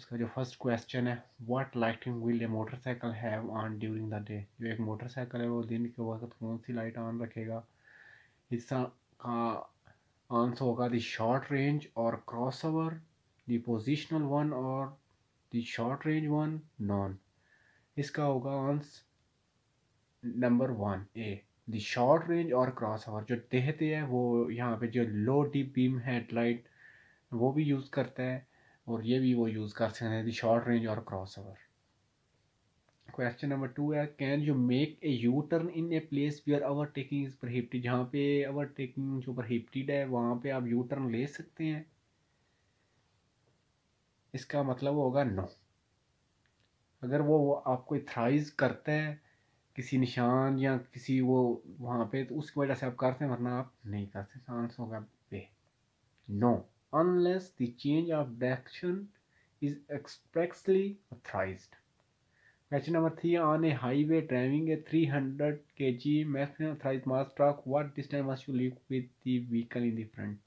उसका जो first question है, what lighting will A motorcycle have on during the day. जो एक मोटरसाइकिल है वो दिन के वक्त कौन सी लाइट ऑन रखेगा। इसका आंसर होगा द शॉर्ट रेंज और cross over, the positional one और the short range one, none. इसका होगा answer number 1 A, the short range और क्रॉस ओवर। जो देहते है वो यहाँ पे जो लो डीप बीम हेडलाइट वो भी यूज़ करता है, और ये भी वो यूज़ कर सकते हैं, द शॉर्ट रेंज और क्रॉस ओवर। क्वेश्चन नंबर 2 है, can you make a U turn in a place where overtaking is prohibited. जहाँ पे ओवरटेकिंग जो प्रोहिबिटेड है वहाँ पे आप यू टर्न ले सकते हैं। इसका मतलब होगा नो। अगर वो आपको थ्राइज करता है किसी निशान या किसी वो वहाँ पे, तो उसकी वजह से आप करते हैं, वरना आप नहीं करते। आंसर होगा B, no, unless the change of direction is expressly authorized. Question number 3, on a highway driving a 300 kg maximum authorized mass truck, what distance must you leave with the vehicle in the front?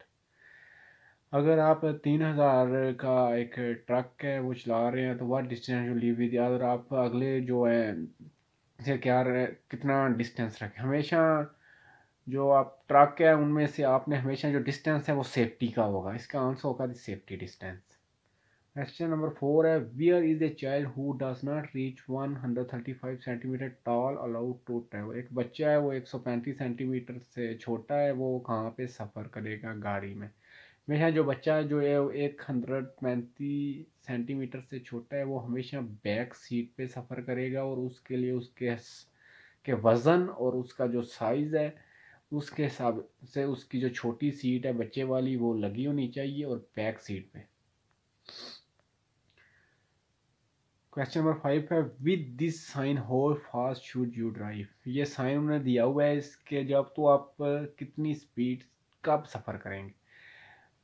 अगर आप 3000 का एक truck है वो चला रहे हैं तो what distance you leave with, अगर आप अगले जो है से क्या कितना डिस्टेंस रखें। हमेशा जो आप ट्रक है उनमें से आपने हमेशा जो डिस्टेंस है वो सेफ्टी का होगा। इसका आंसर होगा the safety distance. Question number 4 है, where is a child who does not reach 135 centimetre tall allowed to travel. एक बच्चा है वो 135 सेंटीमीटर से छोटा है, वो कहाँ पे सफ़र करेगा गाड़ी में। हमेशा जो बच्चा है जो 135 सेंटीमीटर से छोटा है वो हमेशा बैक सीट पे सफ़र करेगा, और उसके लिए उसके के वज़न और उसका जो साइज़ है उसके हिसाब से उसकी जो छोटी सीट है बच्चे वाली वो लगी होनी चाहिए और बैक सीट पे। क्वेश्चन नंबर 5 है, with this sign how fast should you drive. ये साइन उन्होंने दिया हुआ है इसके जब तो आप कितनी स्पीड कब सफ़र करेंगे।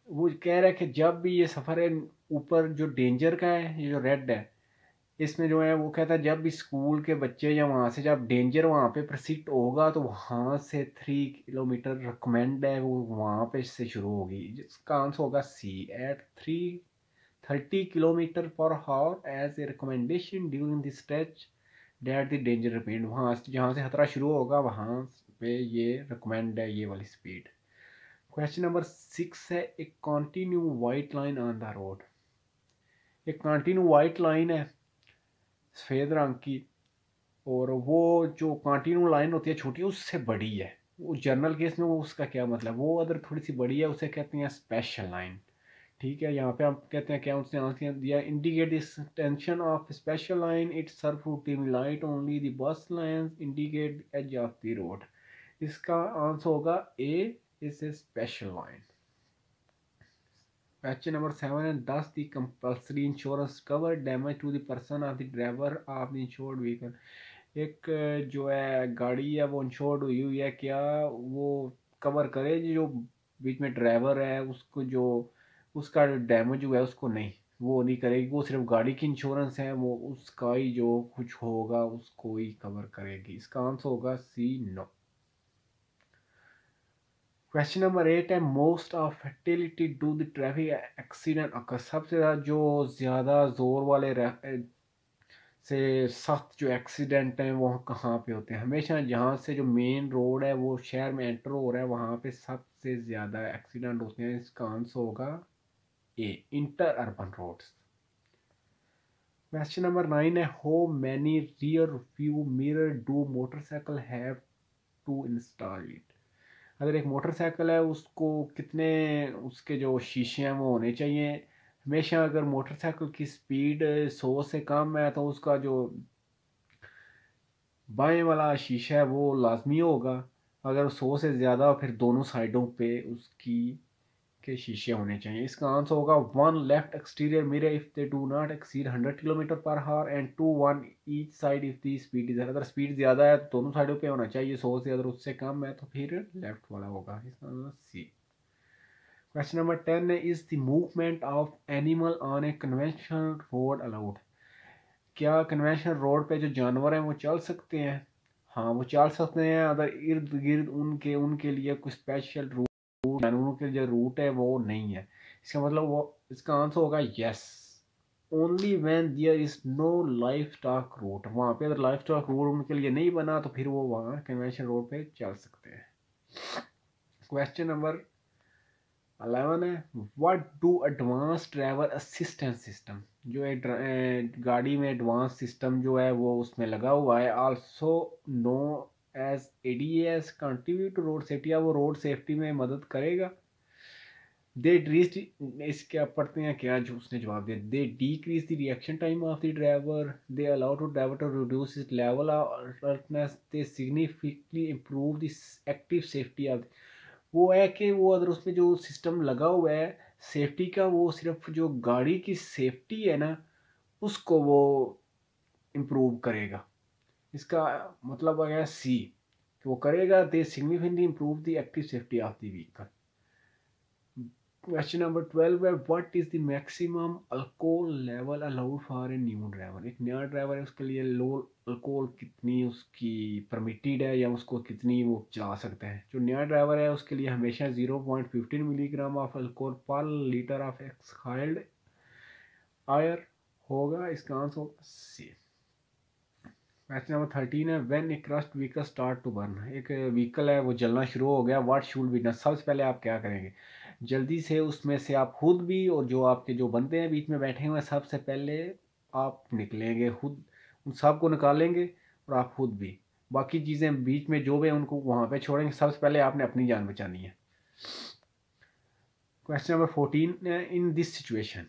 वो कह रहा है कि जब भी ये सफ़र है ऊपर जो डेंजर का है, ये जो रेड है इसमें जो है वो कहता है जब भी स्कूल के बच्चे या वहाँ से जब डेंजर वहाँ पे प्रसिट होगा तो वहाँ से 3 किलोमीटर रिकमेंड है वो वहाँ पे से शुरू होगी। जिसका आंसर होगा सी, eight 30 kilometre per hour as a recommendation during the stretch that the danger repeat. वहाँ जहाँ से खतरा शुरू होगा वहाँ पे ये रिकमेंड है ये वाली स्पीड। क्वेश्चन नंबर 6 है, एक continue white line on the road. एक कंटिन्यू वाइट लाइन है सफ़ेद रंग की, और वो जो कंटिन्यू लाइन होती है छोटी उससे बड़ी है। वो जनरल केस में वो उसका क्या मतलब, वो अगर थोड़ी सी बड़ी है उसे कहते हैं स्पेशल लाइन। ठीक है, यहाँ पे हम कहते हैं क्या उसने आंसर दिया, indicate this tension of special line, it serve to dim light only the bus line indicate edge of the road. इसका आंसर होगा A, is a special line. Question number 7 है, does the compulsory insurance cover damage to the person of the driver of the insured vehicle. एक जो है गाड़ी है वो insured हुई हुई है, क्या वो कवर करे जो बीच में ड्राइवर है उसको जो उसका डैमेज हुआ है उसको नहीं, वो नहीं करेगी। वो सिर्फ गाड़ी की इंश्योरेंस है, वो उसका ही जो कुछ होगा उसको ही कवर करेगी। इसका आंसर होगा सी, नो। क्वेश्चन नंबर 8 है, most of fertility do the traffic accident occur. सबसे ज़्यादा जो ज़्यादा ज़ोर वाले से सख्त जो एक्सीडेंट हैं वो कहाँ पे होते हैं। हमेशा जहाँ से जो मेन रोड है वो शहर में एंटर हो रहा है वहाँ पे सबसे ज़्यादा एक्सीडेंट होते हैं। इसका आंसर होगा A, inter urban roads. Question number 9 है, how many rear view mirror do motorcycle have to install it. अगर एक मोटरसाइकिल है उसको कितने उसके जो शीशे हैं वो होने चाहिए। हमेशा अगर मोटरसाइकिल की स्पीड 100 से कम है तो उसका जो बाएं वाला शीशा है वो लाजमी होगा। अगर 100 से ज़्यादा फिर दोनों साइडों पे उसकी के शीशे होने चाहिए। इसका आंसर होगा 1 left exterior mirror if they do not exceed 100 kilometre per hour and 2 1 each side if the speed is. अगर स्पीड ज़्यादा है तो दोनों साइडों पे होना चाहिए 100 से, अगर उससे कम है तो फिर लेफ्ट वाला होगा। इसका आंसर सी। क्वेश्चन नंबर 10 है, is the movement of animal on a conventional road allowed. क्या कन्वेंशनल रोड पे जो जानवर हैं वो चल सकते हैं। हाँ वो चल सकते हैं अगर इर्द गिर्द उनके उनके लिए कुछ स्पेशल रूट जानवरों के जो रूट है वो नहीं है। इसका मतलब वो इसका आंसर होगा yes, only when there is no livestock route, वहाँ पे अगर लाइफ स्टॉक रूट उनके लिए नहीं बना तो फिर वो वहाँ कन्वेंशन रोड पे चल सकते हैं। क्वेश्चन नंबर 11 है, what do advance driver assistance system, जो है गाड़ी में एडवांस सिस्टम जो है वो उसमें लगा हुआ है, also known as ADS, contribute to road safety, या वो रोड सेफ्टी में मदद करेगा। दे ड्रीज, इसके आप पढ़ते हैं क्या, जो उसने जवाब दिया, they decrease the reaction time of the driver, they allow to driver to reduce his level of alertness, they significantly improve the active safety of, वो है कि वो अगर उसमें जो सिस्टम लगा हुआ है सेफ्टी का, वो सिर्फ जो गाड़ी की सेफ्टी है ना उसको वो इम्प्रूव करेगा। इसका मतलब आ गया सी, कि वो करेगा, they significantly improve the active safety of the vehicle. Question number 12 है, what is the maximum alcohol level allowed for a new driver, एक नया ड्राइवर है उसके लिए लो अल्कोहल कितनी उसकी परमिटेड है, या उसको कितनी वो चला सकता है। जो नया ड्राइवर है उसके लिए हमेशा 0.15 milligram of alcohol per litre of exhaled air होगा, इसका आंसर होगा सी। क्वेश्चन नंबर 13 है, when a crashed vehicle start to burn, एक व्हीकल है वो जलना शुरू हो गया, व्हाट शुड बी डन, सबसे पहले आप क्या करेंगे, जल्दी से उसमें से आप खुद भी और जो आपके जो बंदे हैं बीच में बैठे हुए हैं सबसे पहले आप निकलेंगे, खुद उन सबको निकालेंगे और आप खुद भी, बाकी चीज़ें बीच में जो भी हैं उनको वहाँ पे छोड़ेंगे, सबसे पहले आपने अपनी जान बचानी है। Question number 14, in this situation,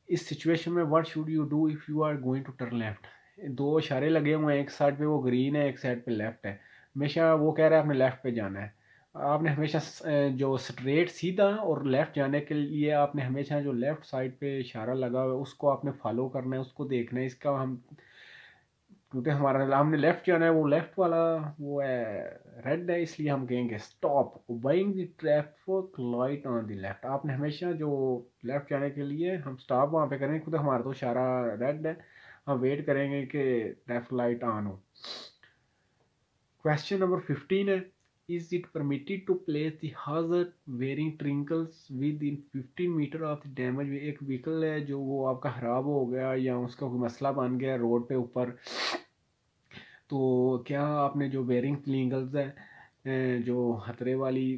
इस सिचुएशन में what should you do if you are going to turn left, दो इशारे लगे हुए हैं, एक साइड पे वो ग्रीन है एक साइड पे लेफ्ट है, हमेशा वो कह रहा है आपने लेफ्ट पे जाना है, आपने हमेशा जो स्ट्रेट सीधा और लेफ्ट जाने के लिए आपने हमेशा जो लेफ्ट साइड पे इशारा लगा हुआ है उसको आपने फॉलो करना है, उसको देखना है, इसका हम क्योंकि हमारा हमने लेफ्ट जाना है, वो लेफ्ट वाला वो है रेड है, इसलिए हम कहेंगे stop obeying the traffic light on the left, आपने हमेशा जो लेफ्ट जाने के लिए हम स्टॉप वहाँ पे करेंगे, खुद हमारा तो इशारा रेड है, हम वेट करेंगे कि ट्रैफिक लाइट ऑन हो। क्वेश्चन नंबर 15 है, is it permitted to place the hazard warning triangles within 15 metre of the damage, एक व्हीकल है जो वो आपका ख़राब हो गया या उसका कोई मसला बन गया रोड पे ऊपर, तो क्या आपने जो बेयरिंग ट्रिंगल्स है जो खतरे वाली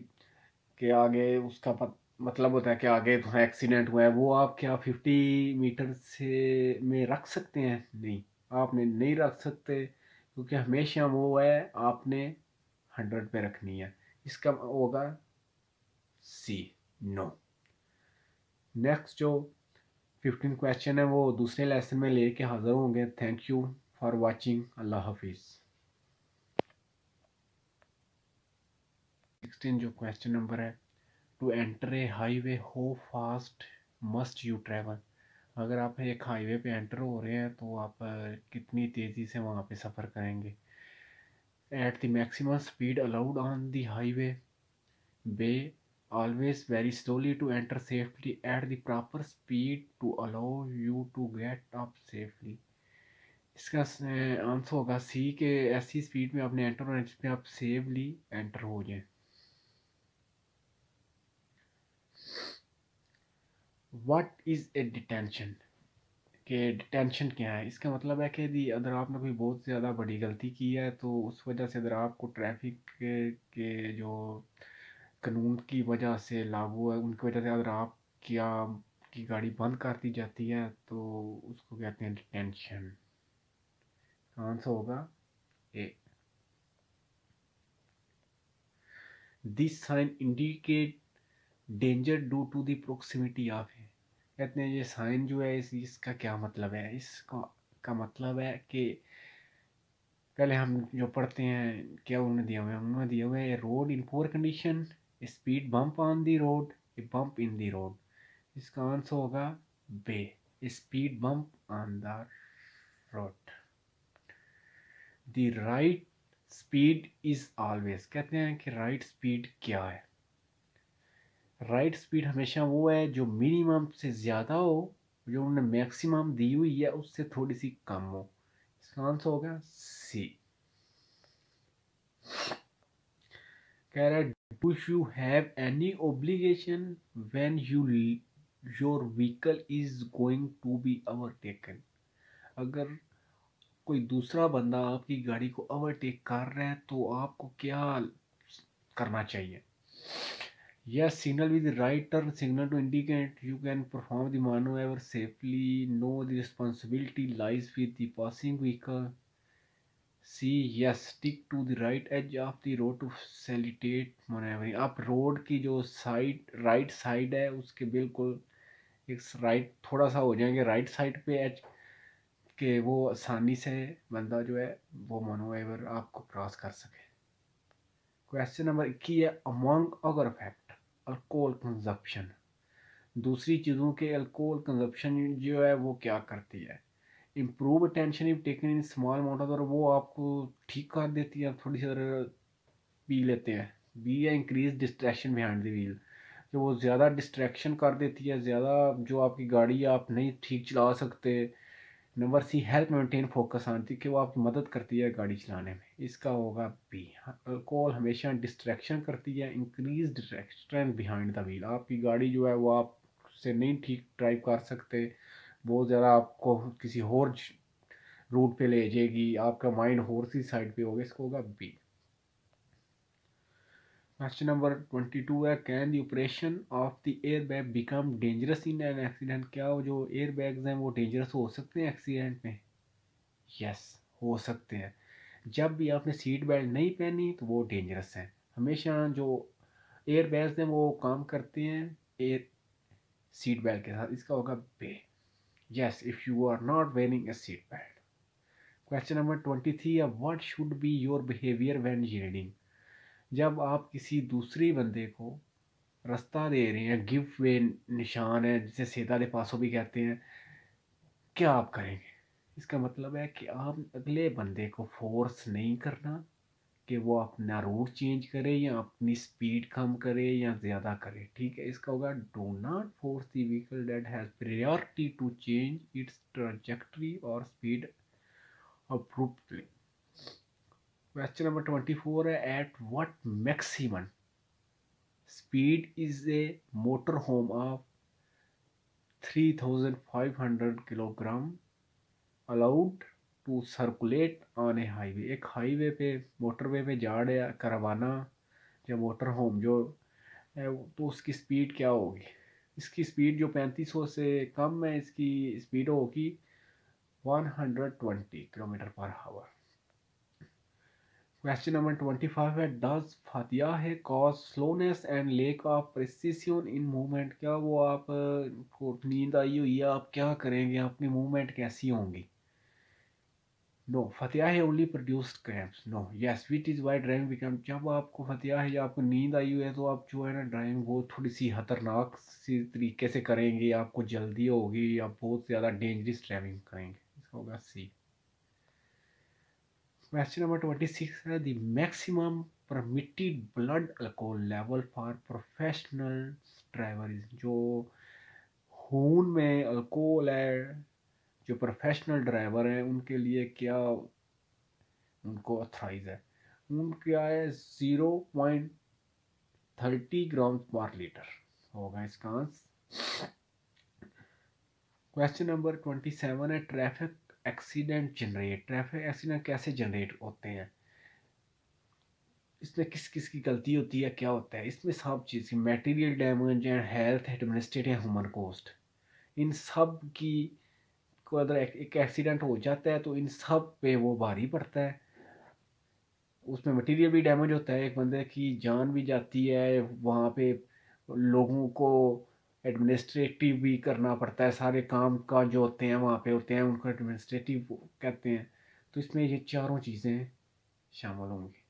के आगे उसका मतलब होता है कि आगे थोड़ा एक्सीडेंट हुआ है, वो आप क्या 50 मीटर से में रख सकते हैं, नहीं आपने नहीं रख सकते, क्योंकि हमेशा वो है आपने 100 पे रखनी है, इसका होगा सी, नो। नेक्स्ट जो 15 क्वेश्चन है वो दूसरे लेसन में लेके हाजिर होंगे। थैंक यू फॉर वाचिंग, अल्लाह हाफिज़। 16 जो क्वेश्चन नंबर है, to enter a highway how fast must you travel, अगर आप एक हाईवे पे एंटर हो रहे हैं तो आप कितनी तेज़ी से वहाँ पे सफ़र करेंगे। At the maximum speed allowed on the highway, be always very slowly to enter safely at the proper speed to allow you to get up safely, इसका आंसर होगा सी, के ऐसी स्पीड में आपने एंटर होना जिसमें आप सेफली एंटर हो जाए। व्हाट इज़ ए डिटेंशन, कि डिटेंशन क्या है, इसका मतलब है कि अगर आपने कोई बहुत ज़्यादा बड़ी गलती की है तो उस वजह से अगर आपको ट्रैफिक के जो कानून की वजह से लागू है उनकी वजह से अगर आप क्या की गाड़ी बंद कर दी जाती है तो उसको कहते हैं डिटेंशन, आंसर होगा A. This sign indicate danger due to the proximity of है, कहते हैं ये साइन जो है इसका क्या मतलब है, इसका का मतलब है कि पहले हम जो पढ़ते हैं क्या उन्होंने दिया हुआ है, उन्होंने दिया हुआ है road in poor condition, speed bump on the road, bump in the road, इसका आंसर होगा B, speed bump on the road. The right speed is always, कहते हैं कि राइट स्पीड क्या है, राइट स्पीड हमेशा वो है जो मिनिमम से ज़्यादा हो, जो उन्होंने मैक्सिमम दी हुई है उससे थोड़ी सी कम हो, इसका आंसर होगा सी। कह रहा है do you have any obligation when you your vehicle is going to be overtaken. अगर कोई दूसरा बंदा आपकी गाड़ी को ओवरटेक कर रहा है तो आपको क्या करना चाहिए? Yes, signal with the right turn signal to indicate you can perform the maneuver safely. No, the responsibility lies with the passing vehicle. C. Yes, stick to the right edge of the road to facilitate maneuvering. आप road की जो side right side है उसके बिल्कुल एक right थोड़ा सा हो जाएंगे राइट साइड पे एज के वो आसानी से बंदा जो है वो मनोवेवर आपको क्रॉस कर सके। क्वेश्चन नंबर 21 है among other fact alcohol consumption. दूसरी चीज़ों के अल्कोहल कंजप्शन जो है वो क्या करती है? Improve attention if taken in small amount, और वो आपको ठीक कर देती है, थोड़ी सी अगर पी लेते हैं। बी है increase distraction behind the wheel, जो वो ज़्यादा डिस्ट्रैक्शन कर देती है, ज़्यादा जो आपकी गाड़ी आप नहीं ठीक चला सकते। Number C help maintain focus आती कि वो आपकी मदद करती है गाड़ी चलाने में, इसका होगा बी। अल्कोहल हमेशा डिस्ट्रैक्शन करती है, increase distraction behind the wheel, आपकी गाड़ी जो है वो आप से नहीं ठीक ड्राइव कर सकते, बहुत ज़्यादा आपको किसी और रूट पे ले जाएगी, आपका माइंड और सी साइड पे होगा, इसको होगा बी। क्वेश्चन नंबर 22 है can the operation of the air bag become dangerous in an accident. क्या वो जो एयर बैग्स हैं वो डेंजरस हो सकते हैं एक्सीडेंट में? यस, हो सकते हैं। जब भी आपने सीट बेल्ट नहीं पहनी तो वो डेंजरस है। हमेशा जो एयर बैग्स हैं वो काम करते हैं एयर सीट बेल्ट के साथ, इसका होगा B. Yes, if you are not wearing a seat belt. Question number 23 है what should be your behaviour when reading. जब आप किसी दूसरी बंदे को रास्ता दे रहे हैं, गिव वे निशान है जिसे सेधा दे पासो भी कहते हैं, क्या आप करेंगे? इसका मतलब है कि आप अगले बंदे को फोर्स नहीं करना कि वो अपना रूट चेंज करे या अपनी स्पीड कम करे या ज़्यादा करे, ठीक है? इसका होगा do not force the vehicle that has priority to change its trajectory और स्पीड अब्रुप्टली। क्वेश्चन नंबर 24 है at what maximum speed is a motor home of 3500 kilogram allowed to circulate on a highway. एक highway पे motorway पे जा रहा करवाना या motor home जो है तो उसकी स्पीड क्या होगी? इसकी स्पीड जो 3500 से कम है, इसकी स्पीड होगी 120 kilometre per hour. Question number 25 है डज फातिया है cause slowness and lake of precision in movement. क्या वो आप को नींद आई हुई है, आप क्या करेंगे, आपकी मूवमेंट कैसी होंगी? नो, फतिया है only produced cramps. No, yes, which is why driving become, जब आपको फतिया है या आपको नींद आई हुई है तो आप जो है ना ड्राइविंग वो थोड़ी सी खतरनाक सी तरीके से करेंगे, आपको जल्दी होगी, आप बहुत ज़्यादा डेंजरस ड्राइविंग करेंगे, इसका होगा सी। क्वेश्चन नंबर 26 है the maximum permitted blood alcohol level for professional driver is. जो खून में अल्कोहल है जो प्रोफेशनल ड्राइवर हैं उनके लिए क्या उनको अथराइज है? उनका है 0.30 ग्राम पर लीटर होगा इसका आंसर। क्वेश्चन नंबर 27 है traffic accident generate. Traffic accident कैसे जनरेट होते हैं, इसमें किस किस की गलती होती है, क्या होता है? इसमें सब चीज़ की material damage and health administrative human cost, इन सब की को अगर एक एक्सीडेंट हो जाता है तो इन सब पे वो भारी पड़ता है। उसमें मटेरियल भी डैमेज होता है, एक बंदे की जान भी जाती है, वहाँ पे लोगों को एडमिनिस्ट्रेटिव भी करना पड़ता है, सारे काम काज जो होते हैं वहाँ पे होते हैं उनको एडमिनिस्ट्रेटिव कहते हैं। तो इसमें ये चारों चीज़ें शामिल होंगी,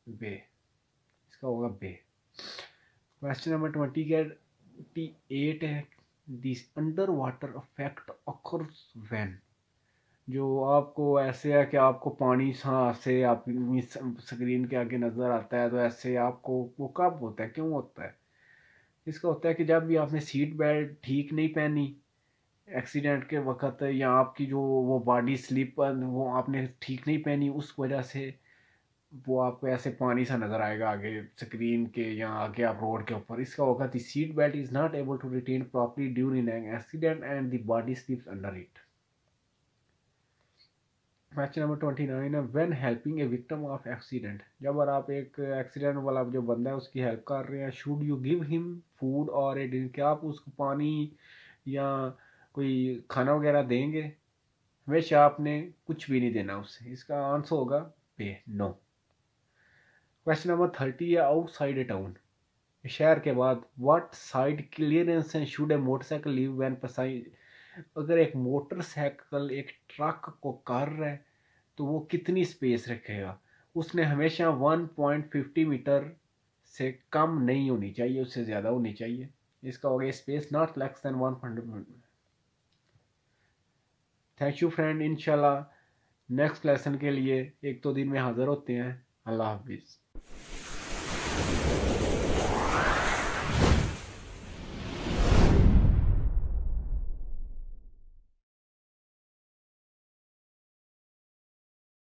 बे, इसका होगा बे। क्वेश्चन नंबर 28 है this under water effect occurs when. जो आपको ऐसे है कि आपको पानी सांस से आपकी स्क्रीन के आगे नज़र आता है तो ऐसे आपको वो कब होता है, क्यों होता है? इसका होता है कि जब भी आपने सीट बेल्ट ठीक नहीं पहनी एक्सीडेंट के वक्त, या आपकी जो वो बॉडी स्लिप वो आपने ठीक नहीं पहनी, उस वजह से वो आपको ऐसे पानी सा नज़र आएगा आगे स्क्रीन के या आगे आप रोड के ऊपर। इसका होगा the seat belt is not able to retain properly during an accident and the body slips under it. Question number 29 है when helping a victim of accident, जब और आप एक एक्सीडेंट वाला जो बंदा है उसकी हेल्प कर रहे हैं, should you give him food और ए ड्रिंक, क्या आप उसको पानी या कोई खाना वगैरह देंगे? हमेशा आपने कुछ भी नहीं देना उससे। इसका आंसर होगा पे, नो। क्वेश्चन नंबर 30 है आउटसाइड ए टाउन, शहर के बाद what side clearance and should A motorcycle leave when passing, अगर एक मोटरसाइकिल एक ट्रक को कर रहा है तो वो कितनी स्पेस रखेगा? उसने हमेशा 1.50 मीटर से कम नहीं होनी चाहिए, उससे ज़्यादा होनी चाहिए। इसका हो गया space not less than 100। Thank you friend, इंशाल्लाह नेक्स्ट लेसन के लिए एक दो दिन में हाज़िर होते हैं। अल्लाह हाफिज़।